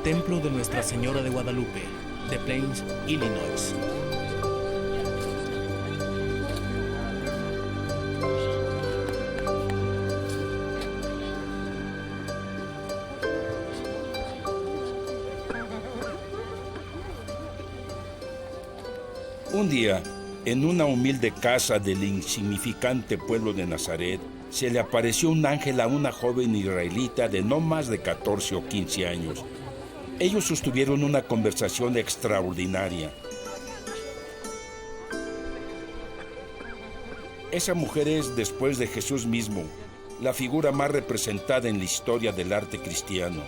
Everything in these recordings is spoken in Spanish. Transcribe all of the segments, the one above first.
Templo de Nuestra Señora de Guadalupe, de Plains, Illinois. Un día, en una humilde casa del insignificante pueblo de Nazaret, se le apareció un ángel a una joven israelita de no más de 14 o 15 años. Ellos sostuvieron una conversación extraordinaria. Esa mujer es, después de Jesús mismo, la figura más representada en la historia del arte cristiano.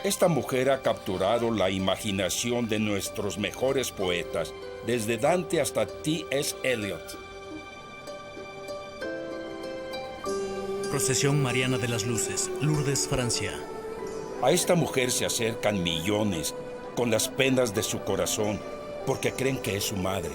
Esta mujer ha capturado la imaginación de nuestros mejores poetas, desde Dante hasta T.S. Eliot. Procesión Mariana de las Luces, Lourdes, Francia. A esta mujer se acercan millones con las penas de su corazón porque creen que es su madre.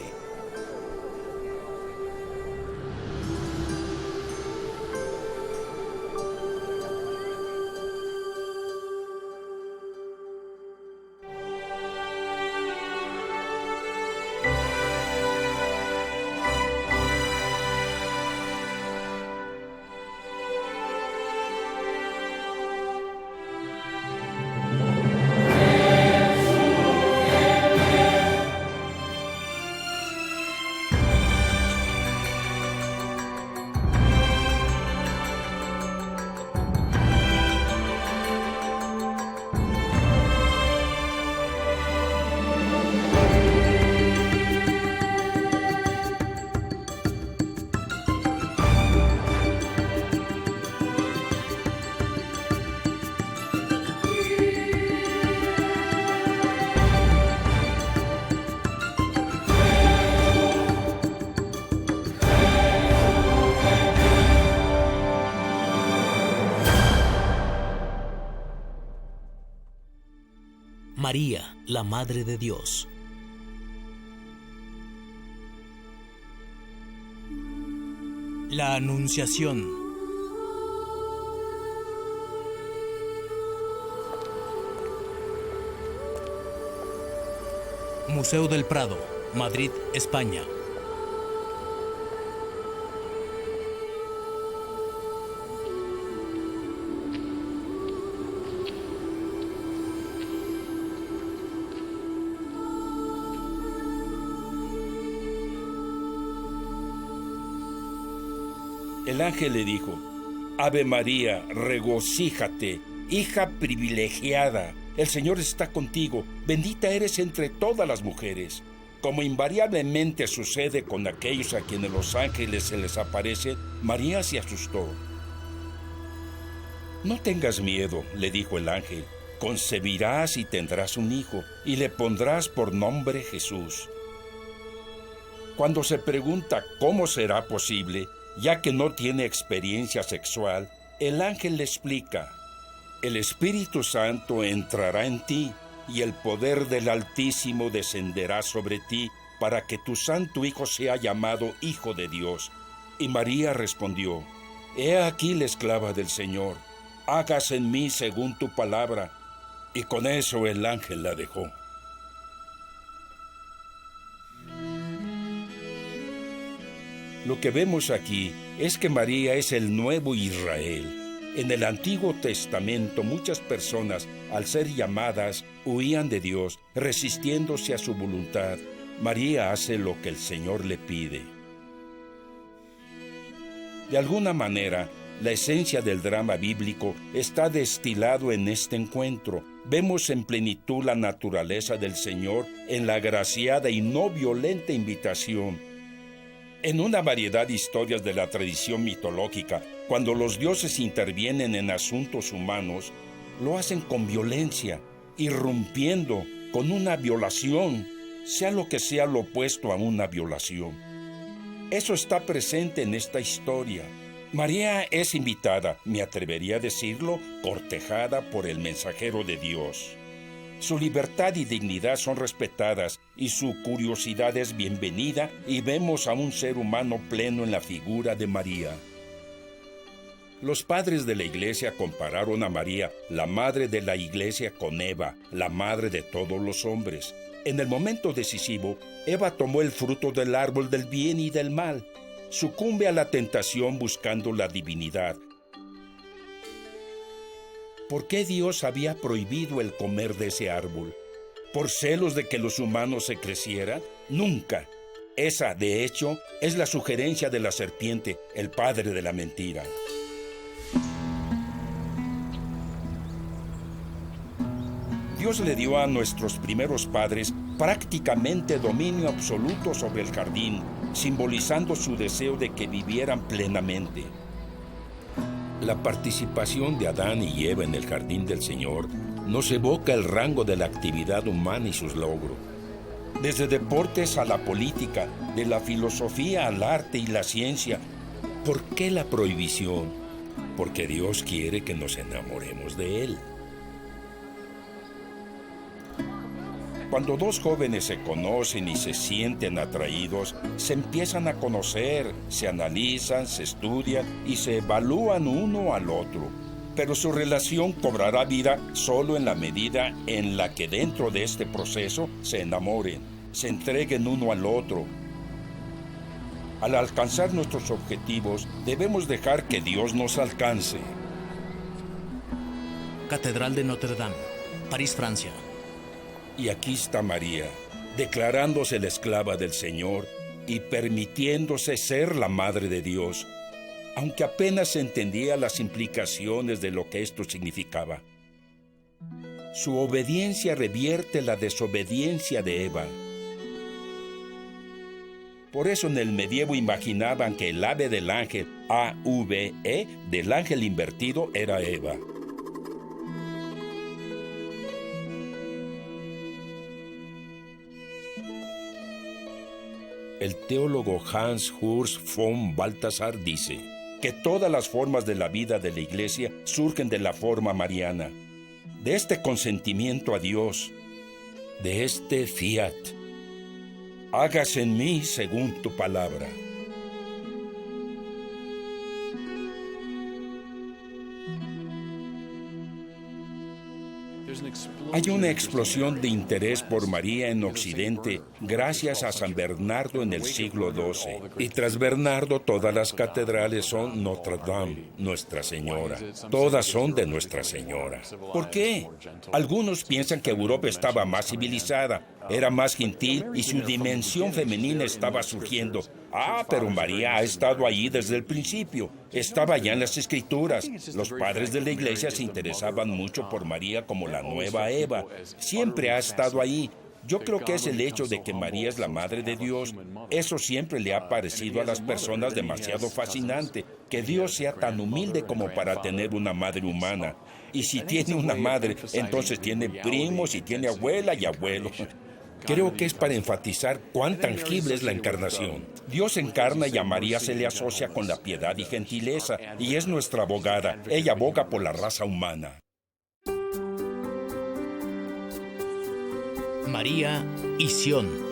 María, la Madre de Dios. La Anunciación. Museo del Prado, Madrid, España. El ángel le dijo: Ave María, regocíjate, hija privilegiada. El Señor está contigo, bendita eres entre todas las mujeres. Como invariablemente sucede con aquellos a quienes los ángeles se les aparecen, María se asustó. No tengas miedo, le dijo el ángel. Concebirás y tendrás un hijo, y le pondrás por nombre Jesús. Cuando se pregunta cómo será posible, ya que no tiene experiencia sexual, el ángel le explica: el Espíritu Santo entrará en ti y el poder del Altísimo descenderá sobre ti para que tu santo Hijo sea llamado Hijo de Dios. Y María respondió: He aquí la esclava del Señor, hágase en mí según tu palabra. Y con eso el ángel la dejó. Lo que vemos aquí es que María es el nuevo Israel. En el Antiguo Testamento muchas personas, al ser llamadas, huían de Dios, resistiéndose a su voluntad. María hace lo que el Señor le pide. De alguna manera, la esencia del drama bíblico está destilado en este encuentro. Vemos en plenitud la naturaleza del Señor en la agraciada y no violenta invitación. En una variedad de historias de la tradición mitológica, cuando los dioses intervienen en asuntos humanos, lo hacen con violencia, irrumpiendo con una violación, sea lo que sea lo opuesto a una violación. Eso está presente en esta historia. María es invitada, me atrevería a decirlo, cortejada por el mensajero de Dios. Su libertad y dignidad son respetadas y su curiosidad es bienvenida, y vemos a un ser humano pleno en la figura de María. Los padres de la Iglesia compararon a María, la madre de la Iglesia, con Eva, la madre de todos los hombres. En el momento decisivo, Eva tomó el fruto del árbol del bien y del mal. Sucumbe a la tentación buscando la divinidad. ¿Por qué Dios había prohibido el comer de ese árbol? ¿Por celos de que los humanos se crecieran? Nunca. Esa, de hecho, es la sugerencia de la serpiente, el padre de la mentira. Dios le dio a nuestros primeros padres prácticamente dominio absoluto sobre el jardín, simbolizando su deseo de que vivieran plenamente. La participación de Adán y Eva en el jardín del Señor nos evoca el rango de la actividad humana y sus logros. Desde deportes a la política, de la filosofía al arte y la ciencia. ¿Por qué la prohibición? Porque Dios quiere que nos enamoremos de Él. Cuando dos jóvenes se conocen y se sienten atraídos, se empiezan a conocer, se analizan, se estudian y se evalúan uno al otro. Pero su relación cobrará vida solo en la medida en la que dentro de este proceso se enamoren, se entreguen uno al otro. Al alcanzar nuestros objetivos, debemos dejar que Dios nos alcance. Catedral de Notre Dame, París, Francia. Y aquí está María, declarándose la esclava del Señor y permitiéndose ser la Madre de Dios, aunque apenas entendía las implicaciones de lo que esto significaba. Su obediencia revierte la desobediencia de Eva. Por eso en el medievo imaginaban que el ave del ángel, A-V-E, del ángel invertido, era Eva. El teólogo Hans Urs von Balthasar dice que todas las formas de la vida de la Iglesia surgen de la forma mariana, de este consentimiento a Dios, de este fiat. Hágase en mí según tu palabra. Hay una explosión de interés por María en Occidente gracias a San Bernardo en el siglo XII. Y tras Bernardo, todas las catedrales son Notre Dame, Nuestra Señora. Todas son de Nuestra Señora. ¿Por qué? Algunos piensan que Europa estaba más civilizada, era más gentil y su dimensión femenina estaba surgiendo. Pero María ha estado allí desde el principio. Estaba ya en las Escrituras. Los padres de la Iglesia se interesaban mucho por María como la nueva Eva. Siempre ha estado ahí. Yo creo que es el hecho de que María es la Madre de Dios. Eso siempre le ha parecido a las personas demasiado fascinante. Que Dios sea tan humilde como para tener una madre humana. Y si tiene una madre, entonces tiene primos y tiene abuela y abuelo. Creo que es para enfatizar cuán tangible es la encarnación. Dios encarna y a María se le asocia con la piedad y gentileza, y es nuestra abogada. Ella aboga por la raza humana. María y Sión.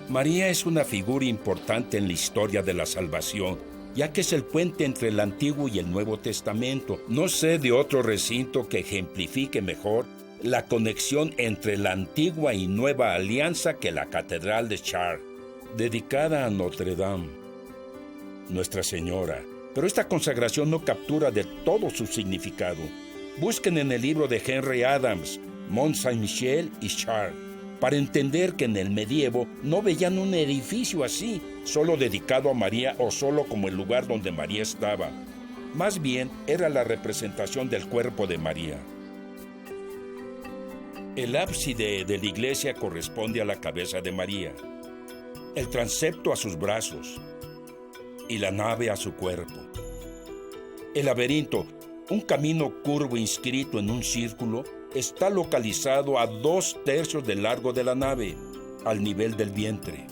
María es una figura importante en la historia de la salvación, ya que es el puente entre el Antiguo y el Nuevo Testamento. No sé de otro recinto que ejemplifique mejor la conexión entre la antigua y nueva alianza que la Catedral de Chartres, dedicada a Notre Dame, Nuestra Señora. Pero esta consagración no captura de todo su significado. Busquen en el libro de Henry Adams, Mont Saint-Michel y Chartres, para entender que en el medievo no veían un edificio así, solo dedicado a María o solo como el lugar donde María estaba. Más bien era la representación del cuerpo de María. El ábside de la iglesia corresponde a la cabeza de María, el transepto a sus brazos y la nave a su cuerpo. El laberinto, Un camino curvo inscrito en un círculo está localizado a 2/3 del largo de la nave, al nivel del vientre.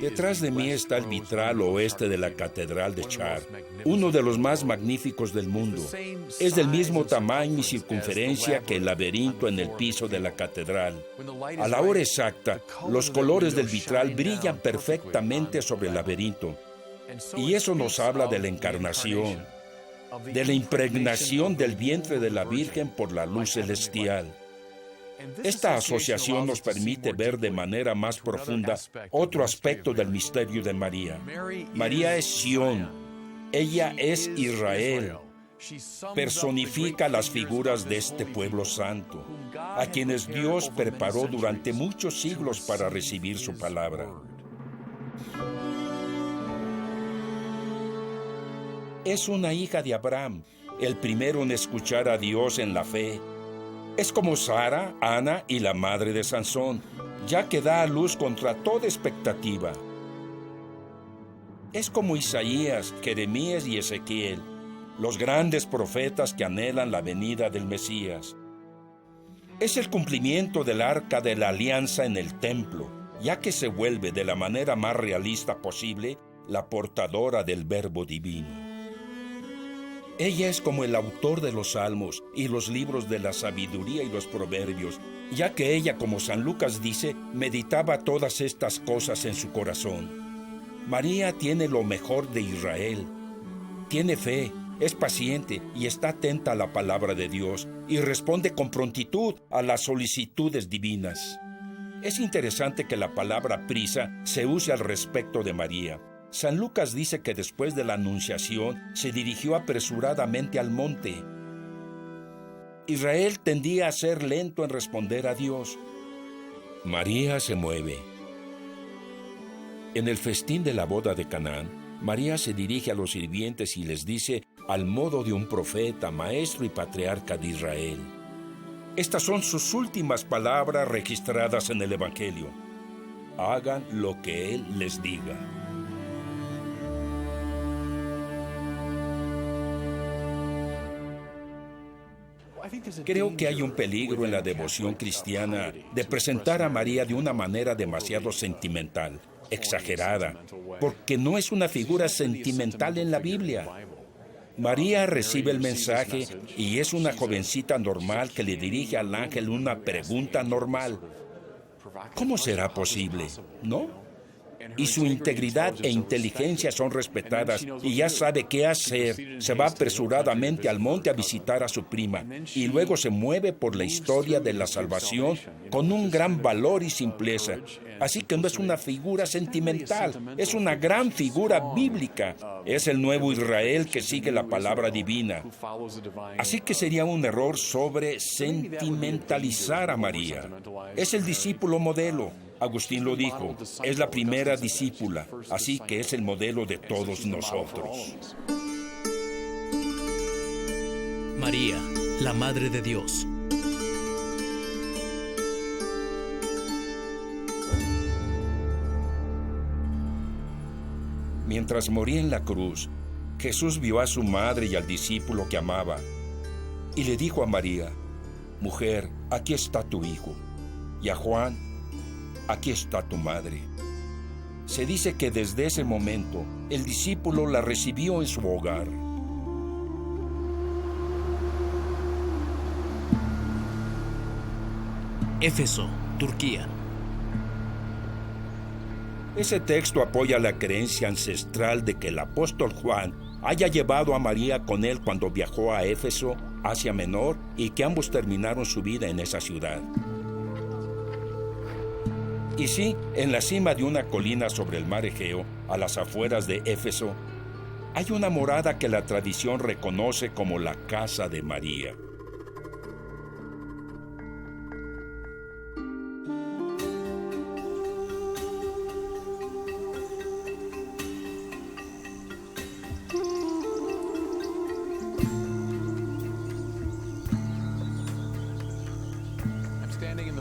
Detrás de mí está el vitral oeste de la Catedral de Chartres, uno de los más magníficos del mundo. Es del mismo tamaño y circunferencia que el laberinto en el piso de la catedral. A la hora exacta, los colores del vitral brillan perfectamente sobre el laberinto. Y eso nos habla de la encarnación, de la impregnación del vientre de la Virgen por la luz celestial. Esta asociación nos permite ver de manera más profunda otro aspecto del misterio de María. María es Sión, ella es Israel. Personifica las figuras de este pueblo santo, a quienes Dios preparó durante muchos siglos para recibir su palabra. Es una hija de Abraham, el primero en escuchar a Dios en la fe. Es como Sara, Ana y la madre de Sansón, ya que da a luz contra toda expectativa. Es como Isaías, Jeremías y Ezequiel, los grandes profetas que anhelan la venida del Mesías. Es el cumplimiento del arca de la alianza en el templo, ya que se vuelve de la manera más realista posible la portadora del verbo divino. Ella es como el autor de los salmos y los libros de la sabiduría y los proverbios, ya que ella, como San Lucas dice, meditaba todas estas cosas en su corazón. María tiene lo mejor de Israel. Tiene fe, es paciente y está atenta a la palabra de Dios y responde con prontitud a las solicitudes divinas. Es interesante que la palabra prisa se use al respecto de María. San Lucas dice que después de la anunciación se dirigió apresuradamente al monte. Israel tendía a ser lento en responder a Dios. María se mueve. En el festín de la boda de Canaán, María se dirige a los sirvientes y les dice al modo de un profeta, maestro y patriarca de Israel. Estas son sus últimas palabras registradas en el Evangelio. Hagan lo que Él les diga. Creo que hay un peligro en la devoción cristiana de presentar a María de una manera demasiado sentimental, exagerada, porque no es una figura sentimental en la Biblia. María recibe el mensaje y es una jovencita normal que le dirige al ángel una pregunta normal. ¿Cómo será posible? ¿No? Y su integridad e inteligencia son respetadas y ya sabe qué hacer. Se va apresuradamente al monte a visitar a su prima y luego se mueve por la historia de la salvación con un gran valor y simpleza. Así que no es una figura sentimental, es una gran figura bíblica. Es el nuevo Israel que sigue la palabra divina. Así que sería un error sobre sentimentalizar a María. Es el discípulo modelo. Agustín lo dijo, es la primera discípula, así que es el modelo de todos nosotros. María, la Madre de Dios. Mientras moría en la cruz, Jesús vio a su madre y al discípulo que amaba, y le dijo a María, mujer, aquí está tu hijo, y a Juan, aquí está tu madre. Se dice que desde ese momento el discípulo la recibió en su hogar. Éfeso, Turquía. Ese texto apoya la creencia ancestral de que el apóstol Juan haya llevado a María con él cuando viajó a Éfeso, Asia Menor, y que ambos terminaron su vida en esa ciudad. Y sí, en la cima de una colina sobre el mar Egeo, a las afueras de Éfeso, hay una morada que la tradición reconoce como la casa de María.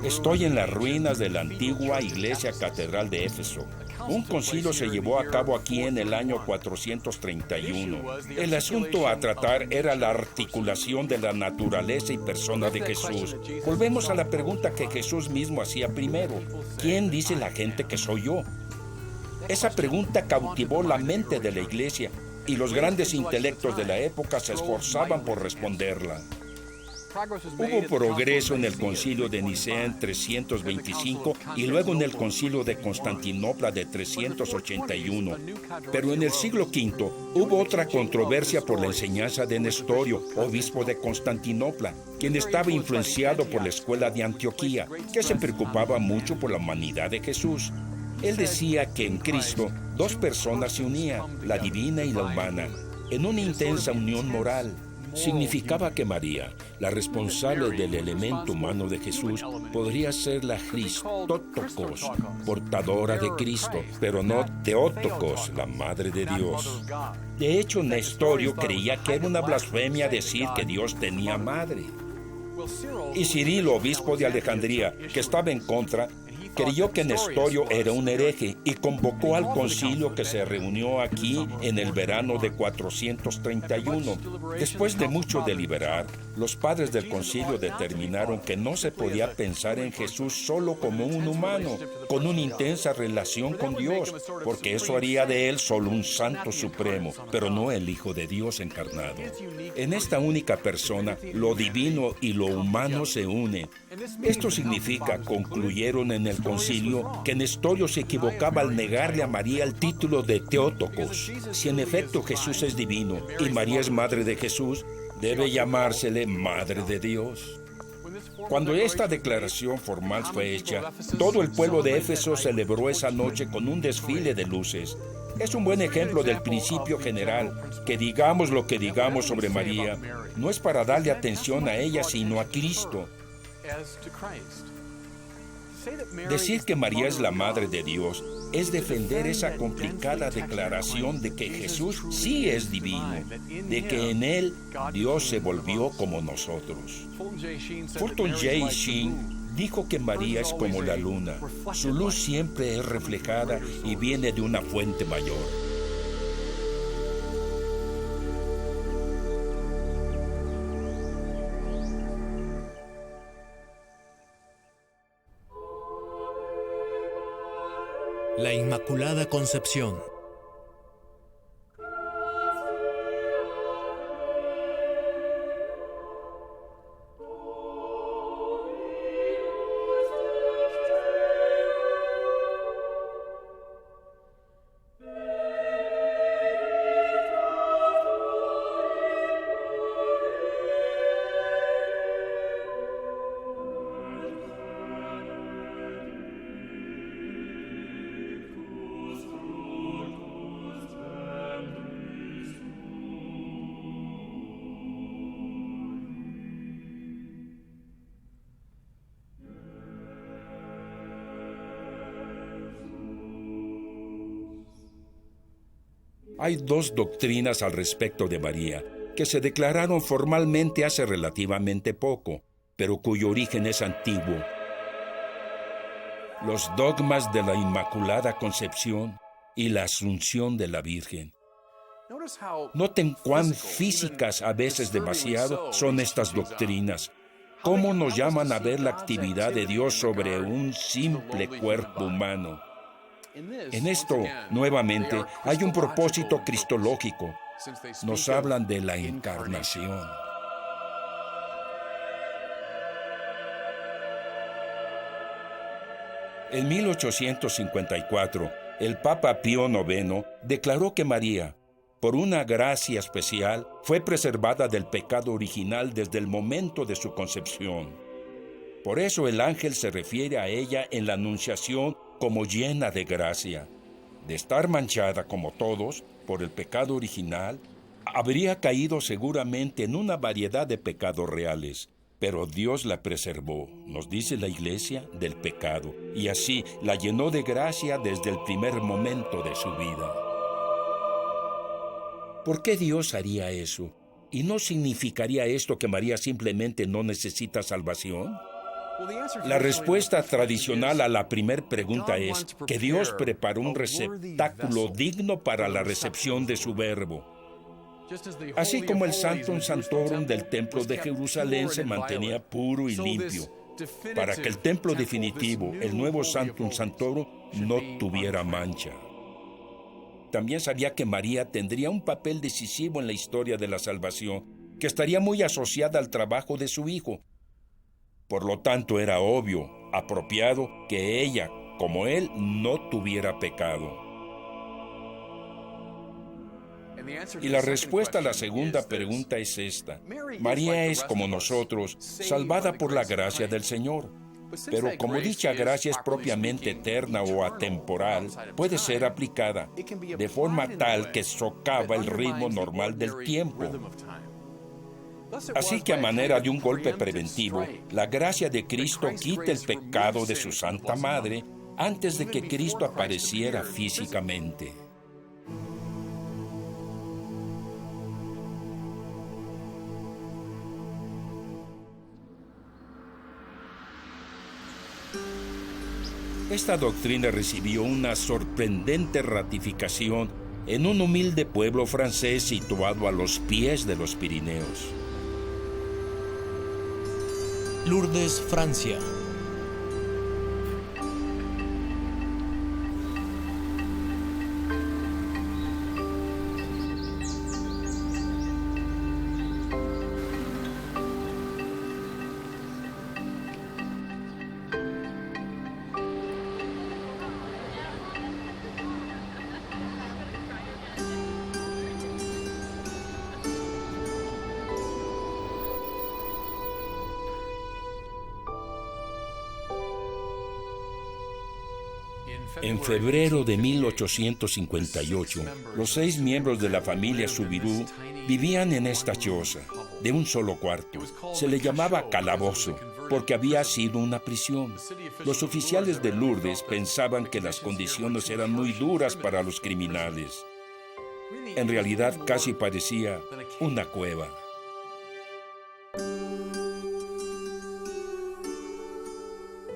Estoy en las ruinas de la antigua iglesia catedral de Éfeso. Un concilio se llevó a cabo aquí en el año 431. El asunto a tratar era la articulación de la naturaleza y persona de Jesús. Volvemos a la pregunta que Jesús mismo hacía primero. ¿Quién dice la gente que soy yo? Esa pregunta cautivó la mente de la iglesia y los grandes intelectos de la época se esforzaban por responderla. Hubo progreso en el concilio de Nicea en 325 y luego en el concilio de Constantinopla de 381. Pero en el siglo V hubo otra controversia por la enseñanza de Nestorio, obispo de Constantinopla, quien estaba influenciado por la escuela de Antioquía, que se preocupaba mucho por la humanidad de Jesús. Él decía que en Cristo dos personas se unían, la divina y la humana, en una intensa unión moral. Significaba que María, la responsable del elemento humano de Jesús, podría ser la Christotokos, portadora de Cristo, pero no Theotokos, la Madre de Dios. De hecho, Nestorio creía que era una blasfemia decir que Dios tenía madre. Y Cirilo, obispo de Alejandría, que estaba en contra, creyó que Nestorio era un hereje y convocó al concilio que se reunió aquí en el verano de 431. Después de mucho deliberar, los padres del concilio determinaron que no se podía pensar en Jesús solo como un humano, con una intensa relación con Dios, porque eso haría de él solo un santo supremo, pero no el Hijo de Dios encarnado. En esta única persona, lo divino y lo humano se unen. Esto significa, concluyeron en el concilio, que Nestorio se equivocaba al negarle a María el título de Theotokos. Si en efecto Jesús es divino y María es madre de Jesús, debe llamársele Madre de Dios. Cuando esta declaración formal fue hecha, todo el pueblo de Éfeso celebró esa noche con un desfile de luces. Es un buen ejemplo del principio general, que digamos lo que digamos sobre María, no es para darle atención a ella, sino a Cristo. Decir que María es la Madre de Dios es defender esa complicada declaración de que Jesús sí es divino, de que en Él Dios se volvió como nosotros. Fulton J. Sheen dijo que María es como la luna, su luz siempre es reflejada y viene de una fuente mayor. La Inmaculada Concepción. Hay dos doctrinas al respecto de María, que se declararon formalmente hace relativamente poco, pero cuyo origen es antiguo. Los dogmas de la Inmaculada Concepción y la Asunción de la Virgen. Noten cuán físicas, a veces demasiado, son estas doctrinas. Cómo nos llaman a ver la actividad de Dios sobre un simple cuerpo humano. En esto, nuevamente, hay un propósito cristológico. Nos hablan de la encarnación. En 1854, el Papa Pío IX declaró que María, por una gracia especial, fue preservada del pecado original desde el momento de su concepción. Por eso el ángel se refiere a ella en la Anunciación como llena de gracia. De estar manchada como todos por el pecado original, habría caído seguramente en una variedad de pecados reales, pero Dios la preservó, nos dice la Iglesia, del pecado, y así la llenó de gracia desde el primer momento de su vida. ¿Por qué Dios haría eso? ¿Y no significaría esto que María simplemente no necesita salvación? La respuesta tradicional a la primera pregunta es que Dios preparó un receptáculo digno para la recepción de su verbo. Así como el Sanctum Sanctorum del Templo de Jerusalén se mantenía puro y limpio, para que el templo definitivo, el nuevo Sanctum Sanctorum, no tuviera mancha. También sabía que María tendría un papel decisivo en la historia de la salvación, que estaría muy asociada al trabajo de su hijo. Por lo tanto, era obvio, apropiado, que ella, como él, no tuviera pecado. Y la respuesta a la segunda pregunta es esta. María es como nosotros, salvada por la gracia del Señor. Pero como dicha gracia es propiamente eterna o atemporal, puede ser aplicada de forma tal que socava el ritmo normal del tiempo. Así que a manera de un golpe preventivo, la gracia de Cristo quita el pecado de su Santa Madre antes de que Cristo apareciera físicamente. Esta doctrina recibió una sorprendente ratificación en un humilde pueblo francés situado a los pies de los Pirineos. Lourdes, Francia. En febrero de 1858, los 6 miembros de la familia Soubirous vivían en esta choza, de un solo cuarto. Se le llamaba calabozo, porque había sido una prisión. Los oficiales de Lourdes pensaban que las condiciones eran muy duras para los criminales. En realidad, casi parecía una cueva.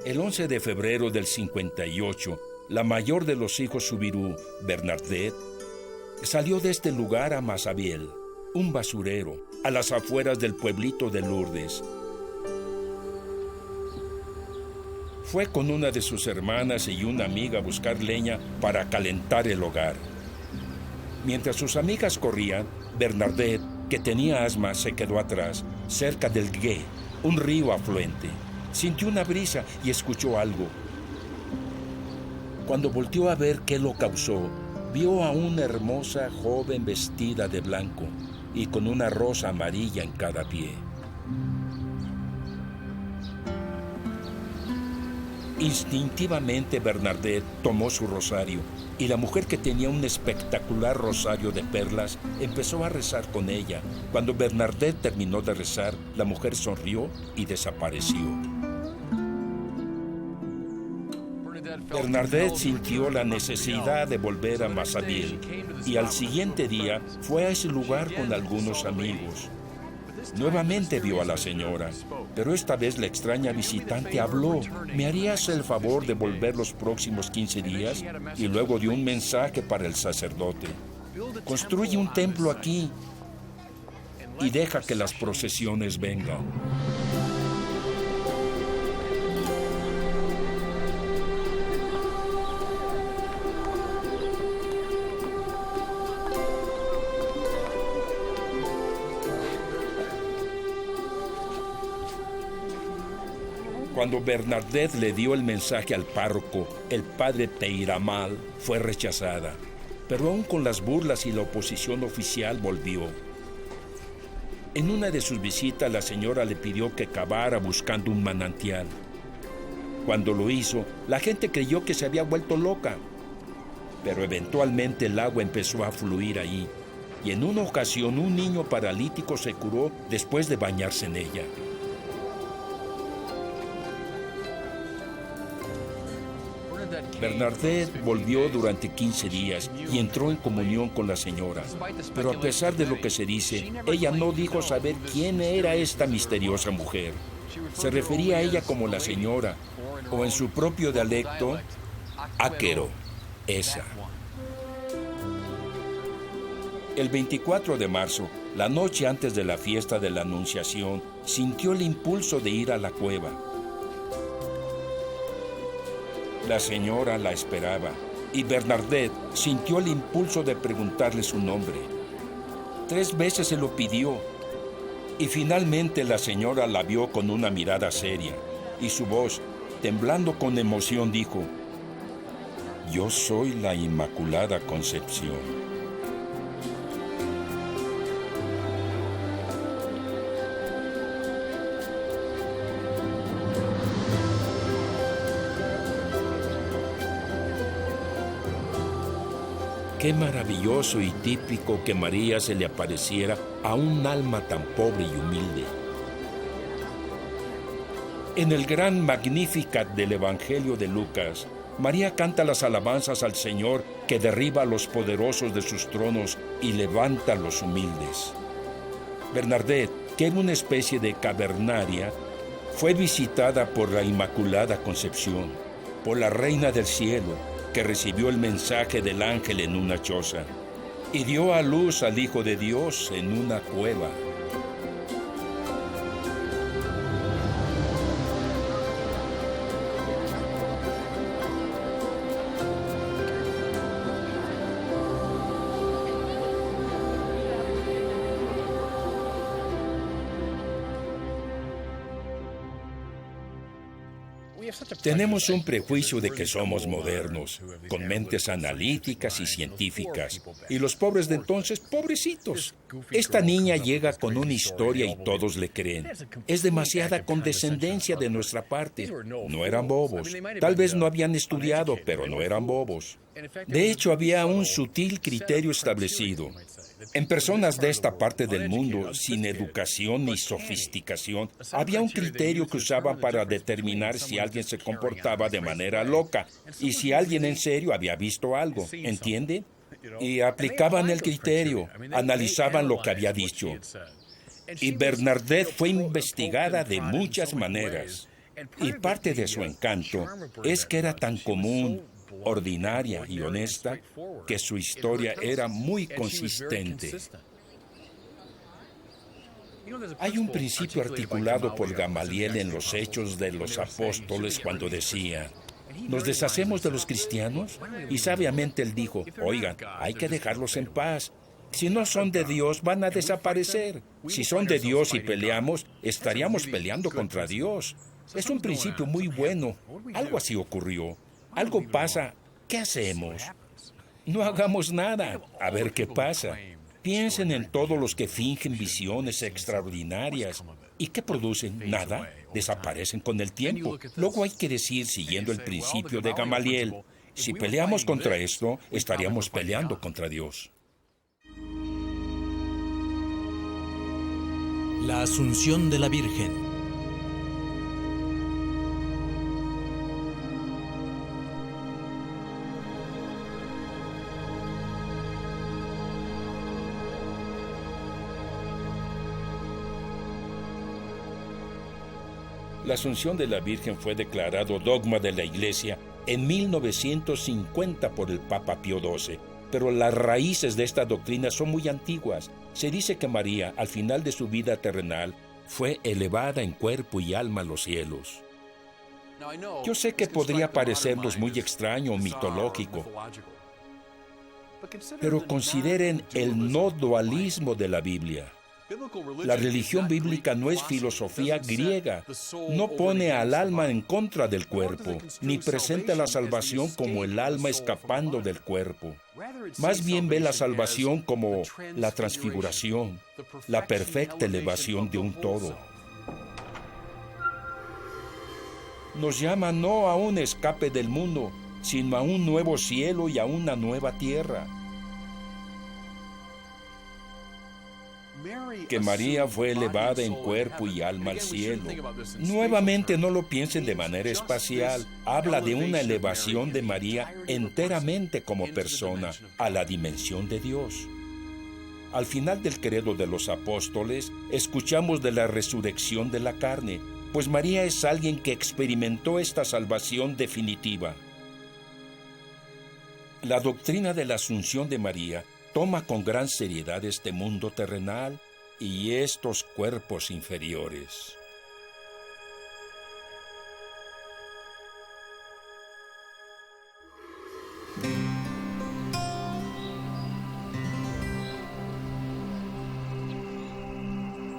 El 11 de febrero del 58, la mayor de los hijos Soubirous, Bernadette, salió de este lugar a Massabielle, un basurero, a las afueras del pueblito de Lourdes. Fue con una de sus hermanas y una amiga a buscar leña para calentar el hogar. Mientras sus amigas corrían, Bernadette, que tenía asma, se quedó atrás, cerca del Gué, un río afluente. Sintió una brisa y escuchó algo. Cuando volteó a ver qué lo causó, vio a una hermosa joven vestida de blanco y con una rosa amarilla en cada pie. Instintivamente Bernadette tomó su rosario y la mujer, que tenía un espectacular rosario de perlas, empezó a rezar con ella. Cuando Bernadette terminó de rezar, la mujer sonrió y desapareció. Bernadette sintió la necesidad de volver a Massabielle y al siguiente día fue a ese lugar con algunos amigos. Nuevamente vio a la señora, pero esta vez la extraña visitante habló. ¿Me harías el favor de volver los próximos 15 días? Y luego dio un mensaje para el sacerdote. Construye un templo aquí y deja que las procesiones vengan. Cuando Bernadette le dio el mensaje al párroco, el padre Peyramal, fue rechazada. Pero aún con las burlas y la oposición oficial volvió. En una de sus visitas, la señora le pidió que cavara buscando un manantial. Cuando lo hizo, la gente creyó que se había vuelto loca. Pero eventualmente el agua empezó a fluir ahí. Y en una ocasión un niño paralítico se curó después de bañarse en ella. Bernadette volvió durante 15 días y entró en comunión con la señora. Pero a pesar de lo que se dice, ella no dijo saber quién era esta misteriosa mujer. Se refería a ella como la señora, o en su propio dialecto, Áquero, esa. El 24 de marzo, la noche antes de la fiesta de la Anunciación, sintió el impulso de ir a la cueva. La señora la esperaba y Bernadette sintió el impulso de preguntarle su nombre. 3 veces se lo pidió y finalmente la señora la vio con una mirada seria y su voz, temblando con emoción, dijo: «Yo soy la Inmaculada Concepción». Qué maravilloso y típico que María se le apareciera a un alma tan pobre y humilde. En el gran Magnificat del Evangelio de Lucas, María canta las alabanzas al Señor que derriba a los poderosos de sus tronos y levanta a los humildes. Bernadette, que era una especie de cavernaria, fue visitada por la Inmaculada Concepción, por la Reina del Cielo, que recibió el mensaje del ángel en una choza y dio a luz al Hijo de Dios en una cueva. Tenemos un prejuicio de que somos modernos, con mentes analíticas y científicas, y los pobres de entonces, pobrecitos. Esta niña llega con una historia y todos le creen. Es demasiada condescendencia de nuestra parte. No eran bobos. Tal vez no habían estudiado, pero no eran bobos. De hecho, había un sutil criterio establecido. En personas de esta parte del mundo, sin educación ni sofisticación, había un criterio que usaban para determinar si alguien se comportaba de manera loca y si alguien en serio había visto algo, ¿entiende? Y aplicaban el criterio, analizaban lo que había dicho. Y Bernadette fue investigada de muchas maneras. Y parte de su encanto es que era tan común, ordinaria y honesta, que su historia era muy consistente. Hay un principio articulado por Gamaliel en los Hechos de los Apóstoles cuando decía: ¿nos deshacemos de los cristianos? Y sabiamente él dijo: oigan, hay que dejarlos en paz. Si no son de Dios, van a desaparecer. Si son de Dios y peleamos, estaríamos peleando contra Dios. Es un principio muy bueno. Algo así ocurrió. Algo pasa. ¿Qué hacemos? No hagamos nada. A ver qué pasa. Piensen en todos los que fingen visiones extraordinarias. ¿Y qué producen? Nada. Desaparecen con el tiempo. Luego hay que decir, siguiendo el principio de Gamaliel, si peleamos contra esto, estaríamos peleando contra Dios. La Asunción de la Virgen. La Asunción de la Virgen fue declarado dogma de la Iglesia en 1950 por el Papa Pío XII, pero las raíces de esta doctrina son muy antiguas. Se dice que María, al final de su vida terrenal, fue elevada en cuerpo y alma a los cielos. Yo sé que podría parecernos muy extraño o mitológico, pero consideren el no dualismo de la Biblia. La religión bíblica no es filosofía griega, no pone al alma en contra del cuerpo, ni presenta la salvación como el alma escapando del cuerpo. Más bien ve la salvación como la transfiguración, la perfecta elevación de un todo. Nos llama no a un escape del mundo, sino a un nuevo cielo y a una nueva tierra. Que María fue elevada en cuerpo y alma al cielo. Nuevamente no lo piensen de manera espacial. Habla de una elevación de María enteramente como persona a la dimensión de Dios. Al final del credo de los apóstoles, escuchamos de la resurrección de la carne. pues María es alguien que experimentó esta salvación definitiva. La doctrina de la Asunción de María toma con gran seriedad este mundo terrenal y estos cuerpos inferiores.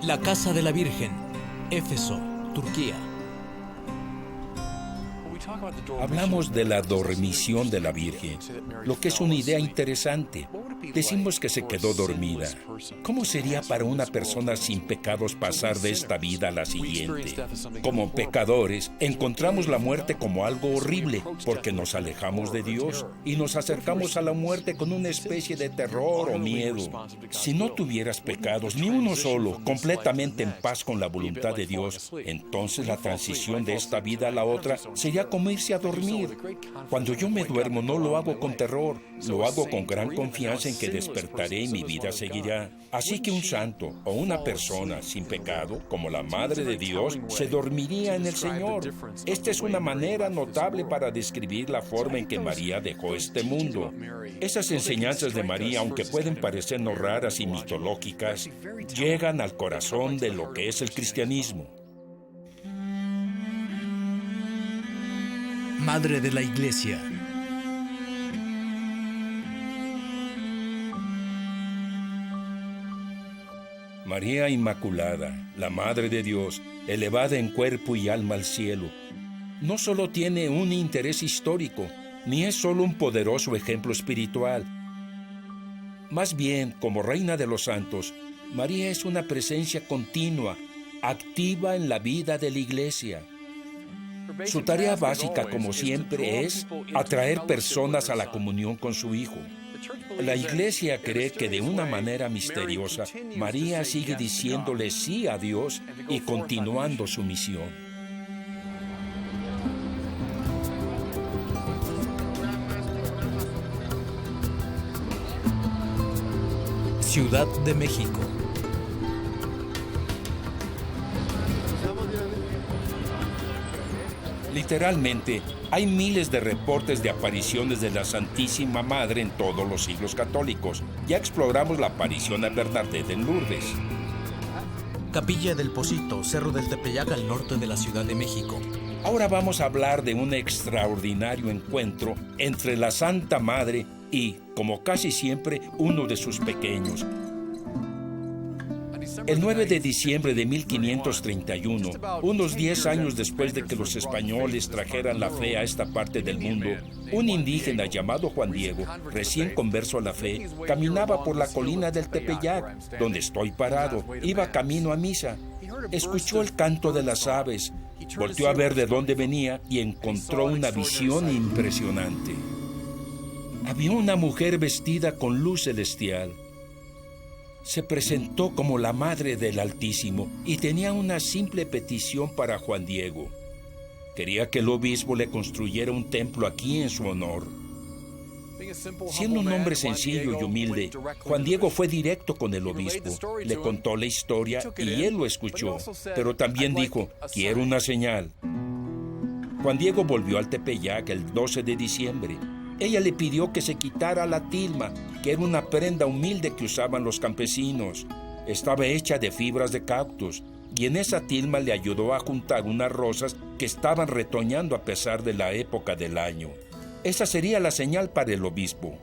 La Casa de la Virgen, Éfeso, Turquía. Hablamos de la dormición de la Virgen, lo que es una idea interesante. Decimos que se quedó dormida. ¿Cómo sería para una persona sin pecados pasar de esta vida a la siguiente? Como pecadores, encontramos la muerte como algo horrible porque nos alejamos de Dios y nos acercamos a la muerte con una especie de terror o miedo. Si no tuvieras pecados, ni uno solo, completamente en paz con la voluntad de Dios, entonces la transición de esta vida a la otra sería como irse a dormir. Cuando yo me duermo no lo hago con terror, lo hago con gran confianza en que despertaré y mi vida seguirá. Así que un santo o una persona sin pecado, como la Madre de Dios, se dormiría en el Señor. Esta es una manera notable para describir la forma en que María dejó este mundo. Esas enseñanzas de María, aunque pueden parecernos raras y mitológicas, llegan al corazón de lo que es el cristianismo. Madre de la Iglesia. María Inmaculada, la Madre de Dios, elevada en cuerpo y alma al cielo, no solo tiene un interés histórico, ni es solo un poderoso ejemplo espiritual. Más bien, como Reina de los Santos, María es una presencia continua, activa en la vida de la Iglesia. Su tarea básica, como siempre, es atraer personas a la comunión con su Hijo. La Iglesia cree que de una manera misteriosa, María sigue diciéndole sí a Dios y continuando su misión. Ciudad de México. Literalmente, hay miles de reportes de apariciones de la Santísima Madre en todos los siglos católicos. Ya exploramos la aparición a Bernadette en Lourdes. Capilla del Pocito, Cerro del Tepeyac, al norte de la Ciudad de México. Ahora vamos a hablar de un extraordinario encuentro entre la Santa Madre y, como casi siempre, uno de sus pequeños. El 9 de diciembre de 1531, unos 10 años después de que los españoles trajeran la fe a esta parte del mundo, un indígena llamado Juan Diego, recién converso a la fe, caminaba por la colina del Tepeyac, donde estoy parado. Iba camino a misa. Escuchó el canto de las aves, volteó a ver de dónde venía y encontró una visión impresionante. Había una mujer vestida con luz celestial. Se presentó como la Madre del Altísimo y tenía una simple petición para Juan Diego. Quería que el obispo le construyera un templo aquí en su honor. Siendo un hombre sencillo y humilde, Juan Diego fue directo con el obispo, le contó la historia y él lo escuchó, pero también dijo, quiero una señal. Juan Diego volvió al Tepeyac el 12 de diciembre. Ella le pidió que se quitara la tilma, que era una prenda humilde que usaban los campesinos. Estaba hecha de fibras de cactus, y en esa tilma le ayudó a juntar unas rosas que estaban retoñando a pesar de la época del año. Esa sería la señal para el obispo.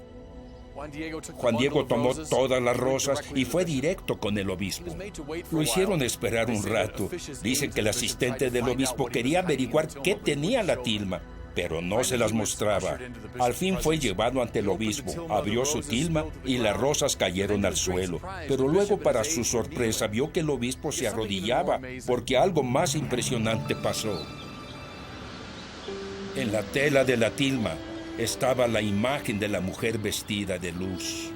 Juan Diego tomó todas las rosas y fue directo con el obispo. Lo hicieron esperar un rato. Dicen que el asistente del obispo quería averiguar qué tenía la tilma, pero no se las mostraba. Al fin fue llevado ante el obispo, abrió su tilma y las rosas cayeron al suelo. Pero luego, para su sorpresa, vio que el obispo se arrodillaba, porque algo más impresionante pasó. En la tela de la tilma estaba la imagen de la mujer vestida de luz.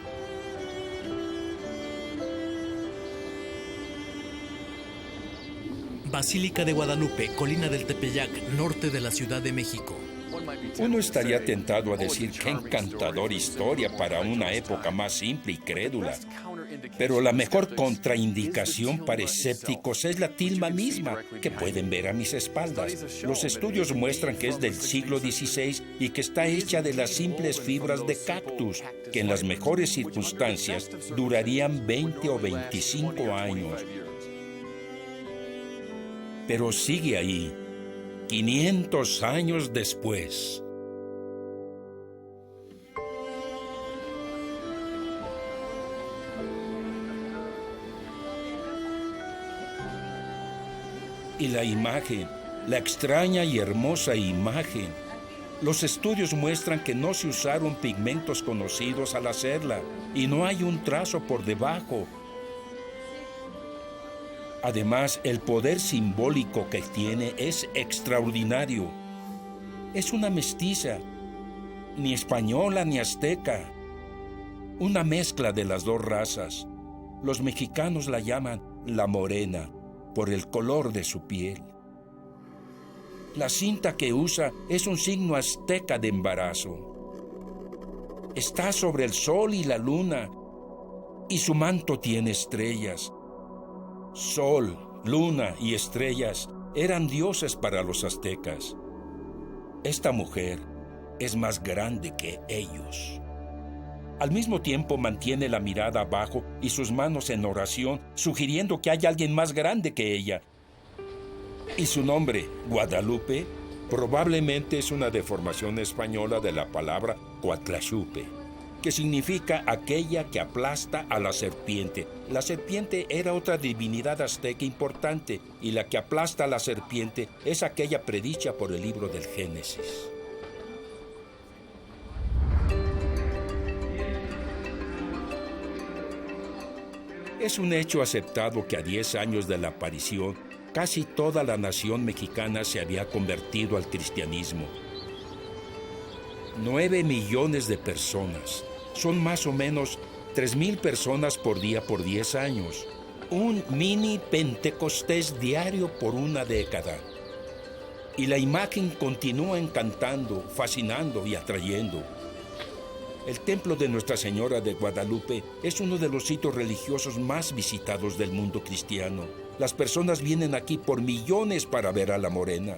Basílica de Guadalupe, colina del Tepeyac, norte de la Ciudad de México. Uno estaría tentado a decir qué encantadora historia para una época más simple y crédula. Pero la mejor contraindicación para escépticos es la tilma misma, que pueden ver a mis espaldas. Los estudios muestran que es del siglo XVI y que está hecha de las simples fibras de cactus, que en las mejores circunstancias durarían 20 o 25 años. Pero sigue ahí, 500 años después. Y la imagen, la extraña y hermosa imagen. Los estudios muestran que no se usaron pigmentos conocidos al hacerla y no hay un trazo por debajo. Además, el poder simbólico que tiene es extraordinario. Es una mestiza, ni española ni azteca, una mezcla de las dos razas. Los mexicanos la llaman la morena, por el color de su piel. La cinta que usa es un signo azteca de embarazo. Está sobre el sol y la luna, y su manto tiene estrellas. Sol, luna y estrellas eran dioses para los aztecas. Esta mujer es más grande que ellos. Al mismo tiempo mantiene la mirada abajo y sus manos en oración, sugiriendo que hay alguien más grande que ella. Y su nombre, Guadalupe, probablemente es una deformación española de la palabra Coatlaxupe, que significa aquella que aplasta a la serpiente. La serpiente era otra divinidad azteca importante, y la que aplasta a la serpiente es aquella predicha por el libro del Génesis. Es un hecho aceptado que a 10 años de la aparición, casi toda la nación mexicana se había convertido al cristianismo. 9 millones de personas. Son más o menos 3,000 personas por día por 10 años. Un mini Pentecostés diario por una década. Y la imagen continúa encantando, fascinando y atrayendo. El templo de Nuestra Señora de Guadalupe es uno de los sitios religiosos más visitados del mundo cristiano. Las personas vienen aquí por millones para ver a la morena.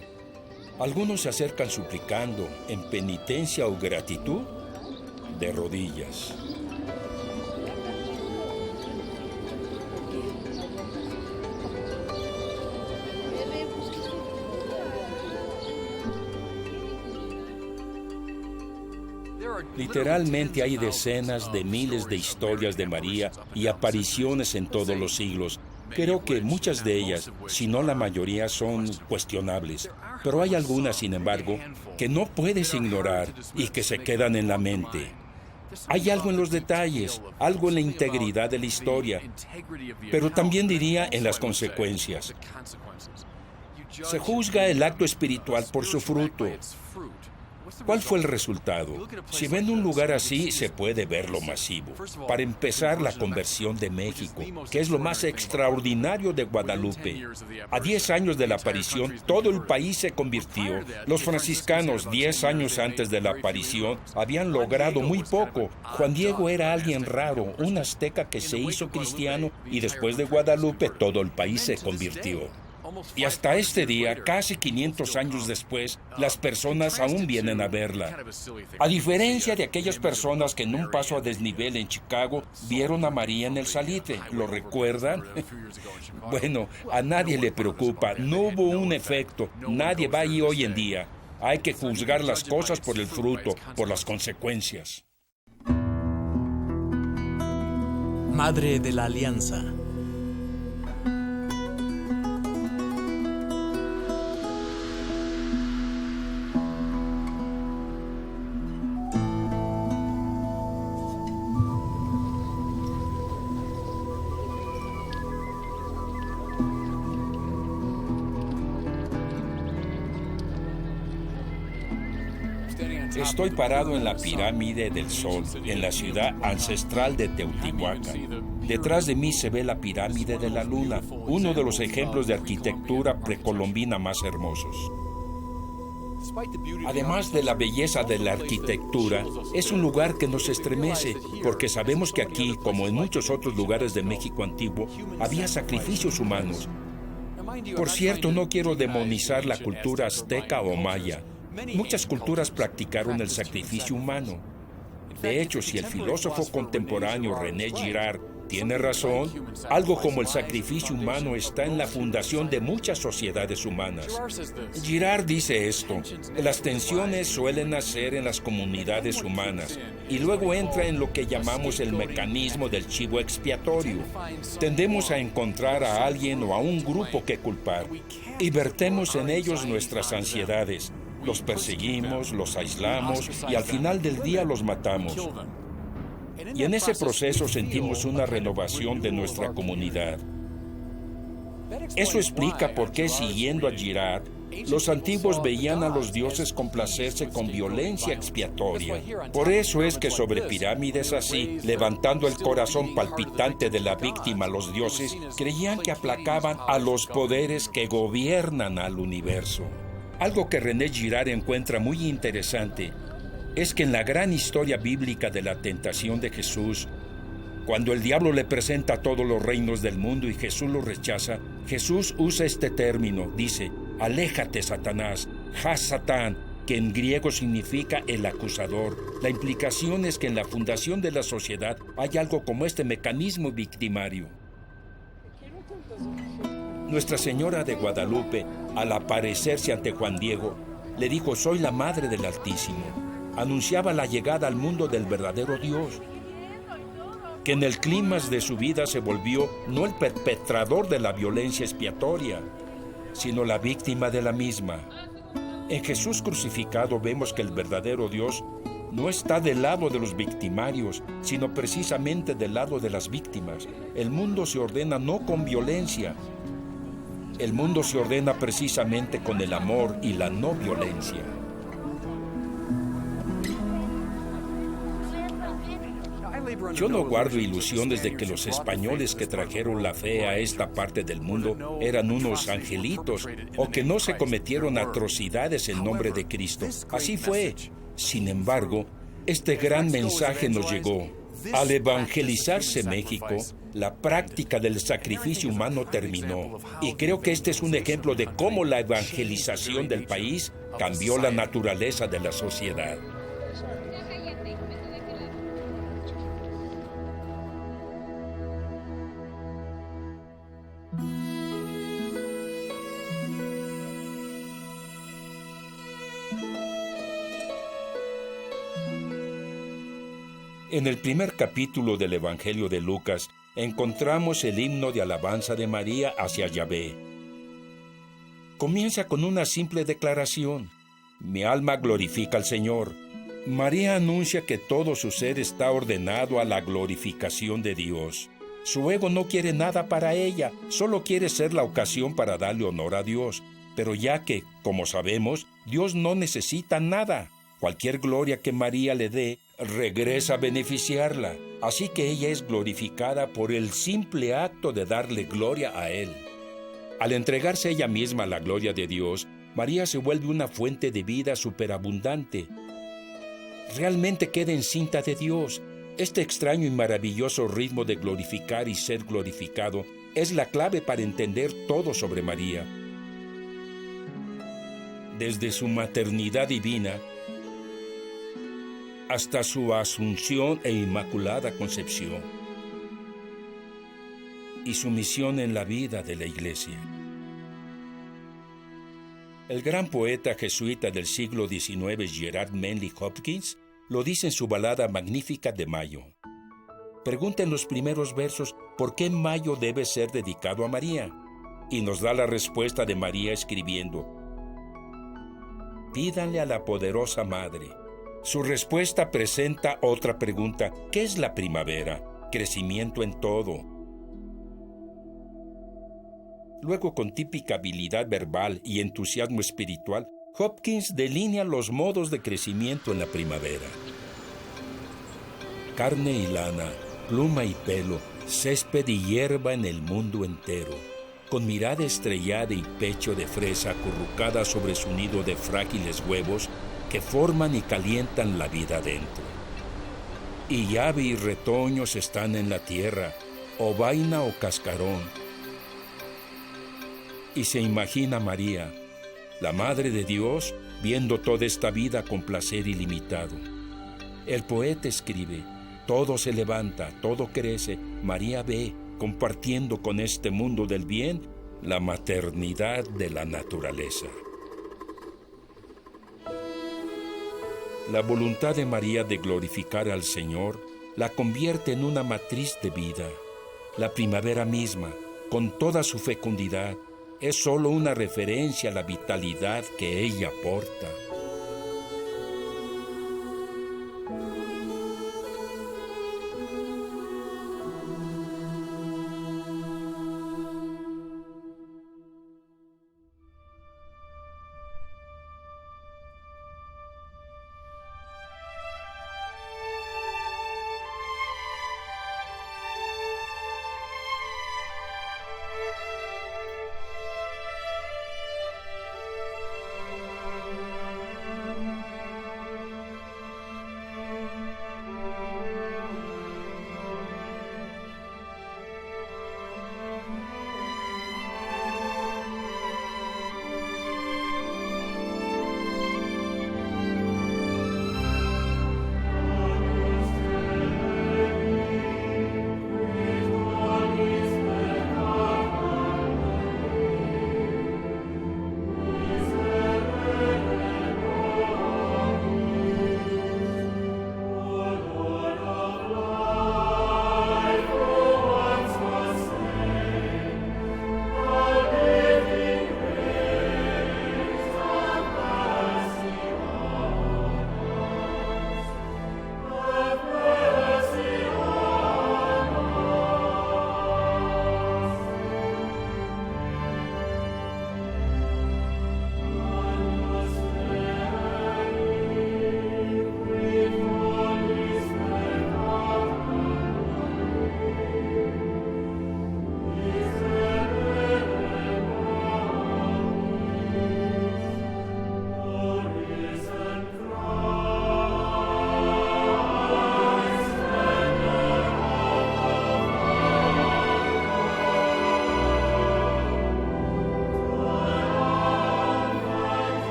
Algunos se acercan suplicando, en penitencia o gratitud, de rodillas. Literalmente hay decenas de miles de historias de María y apariciones en todos los siglos. Creo que muchas de ellas, si no la mayoría, son cuestionables. Pero hay algunas, sin embargo, que no puedes ignorar y que se quedan en la mente. Hay algo en los detalles, algo en la integridad de la historia, pero también diría en las consecuencias. Se juzga el acto espiritual por su fruto. ¿Cuál fue el resultado? Si ven un lugar así, se puede ver lo masivo. Para empezar, la conversión de México, que es lo más extraordinario de Guadalupe. A 10 años de la aparición, todo el país se convirtió. Los franciscanos, 10 años antes de la aparición, habían logrado muy poco. Juan Diego era alguien raro, un azteca que se hizo cristiano, y después de Guadalupe, todo el país se convirtió. Y hasta este día, casi 500 años después, las personas aún vienen a verla. A diferencia de aquellas personas que en un paso a desnivel en Chicago vieron a María en el salitre, ¿lo recuerdan? Bueno, a nadie le preocupa, no hubo un efecto, nadie va ahí hoy en día. Hay que juzgar las cosas por el fruto, por las consecuencias. Madre de la Alianza. Estoy parado en la pirámide del Sol, en la ciudad ancestral de Teotihuacán. Detrás de mí se ve la pirámide de la Luna, uno de los ejemplos de arquitectura precolombina más hermosos. Además de la belleza de la arquitectura, es un lugar que nos estremece, porque sabemos que aquí, como en muchos otros lugares de México antiguo, había sacrificios humanos. Por cierto, no quiero demonizar la cultura azteca o maya. Muchas culturas practicaron el sacrificio humano. De hecho, si el filósofo contemporáneo René Girard tiene razón, algo como el sacrificio humano está en la fundación de muchas sociedades humanas. Girard dice esto: las tensiones suelen nacer en las comunidades humanas y luego entra en lo que llamamos el mecanismo del chivo expiatorio. Tendemos a encontrar a alguien o a un grupo que culpar y vertemos en ellos nuestras ansiedades. Los perseguimos, los aislamos y al final del día los matamos. Y en ese proceso sentimos una renovación de nuestra comunidad. Eso explica por qué, siguiendo a Girard, los antiguos veían a los dioses complacerse con violencia expiatoria. Por eso es que sobre pirámides así, levantando el corazón palpitante de la víctima, los dioses creían que aplacaban a los poderes que gobiernan al universo. Algo que René Girard encuentra muy interesante es que en la gran historia bíblica de la tentación de Jesús, cuando el diablo le presenta todos los reinos del mundo y Jesús lo rechaza, Jesús usa este término, dice: aléjate, Satanás, has Satán, que en griego significa el acusador. La implicación es que en la fundación de la sociedad hay algo como este mecanismo victimario. Nuestra Señora de Guadalupe, al aparecerse ante Juan Diego, le dijo: soy la Madre del Altísimo. Anunciaba la llegada al mundo del verdadero Dios, que en el clímax de su vida se volvió no el perpetrador de la violencia expiatoria, sino la víctima de la misma. En Jesús crucificado vemos que el verdadero Dios no está del lado de los victimarios, sino precisamente del lado de las víctimas. El mundo se ordena no con violencia, el mundo se ordena precisamente con el amor y la no violencia. Yo no guardo ilusiones de que los españoles que trajeron la fe a esta parte del mundo eran unos angelitos o que no se cometieron atrocidades en nombre de Cristo. Así fue. Sin embargo, este gran mensaje nos llegó. Al evangelizarse México, la práctica del sacrificio humano terminó. Y creo que este es un ejemplo de cómo la evangelización del país cambió la naturaleza de la sociedad. En el primer capítulo del Evangelio de Lucas encontramos el himno de alabanza de María hacia Yahvé. Comienza con una simple declaración: mi alma glorifica al Señor. María anuncia que todo su ser está ordenado a la glorificación de Dios. Su ego no quiere nada para ella, solo quiere ser la ocasión para darle honor a Dios. Pero ya que, como sabemos, Dios no necesita nada, cualquier gloria que María le dé regresa a beneficiarla. Así que ella es glorificada por el simple acto de darle gloria a Él. Al entregarse ella misma a la gloria de Dios, María se vuelve una fuente de vida superabundante. Realmente queda encinta de Dios. Este extraño y maravilloso ritmo de glorificar y ser glorificado es la clave para entender todo sobre María. Desde su maternidad divina hasta su asunción e inmaculada concepción, y su misión en la vida de la Iglesia. El gran poeta jesuita del siglo XIX, Gerard Manley Hopkins, lo dice en su balada magnífica de Mayo. Pregunta en los primeros versos por qué Mayo debe ser dedicado a María, y nos da la respuesta de María escribiendo: pídanle a la poderosa Madre. Su respuesta presenta otra pregunta: ¿qué es la primavera? Crecimiento en todo. Luego, con típica habilidad verbal y entusiasmo espiritual, Hopkins delinea los modos de crecimiento en la primavera. Carne y lana, pluma y pelo, césped y hierba en el mundo entero. con mirada estrellada y pecho de fresa acurrucada sobre su nido de frágiles huevos que forman y calientan la vida dentro. Y ave y retoños están en la tierra, o vaina o cascarón. Y se imagina María, la Madre de Dios, viendo toda esta vida con placer ilimitado. El poeta escribe: todo se levanta, todo crece, María ve, compartiendo con este mundo del bien la maternidad de la naturaleza. La voluntad de María de glorificar al Señor la convierte en una matriz de vida. La primavera misma, con toda su fecundidad, es solo una referencia a la vitalidad que ella porta.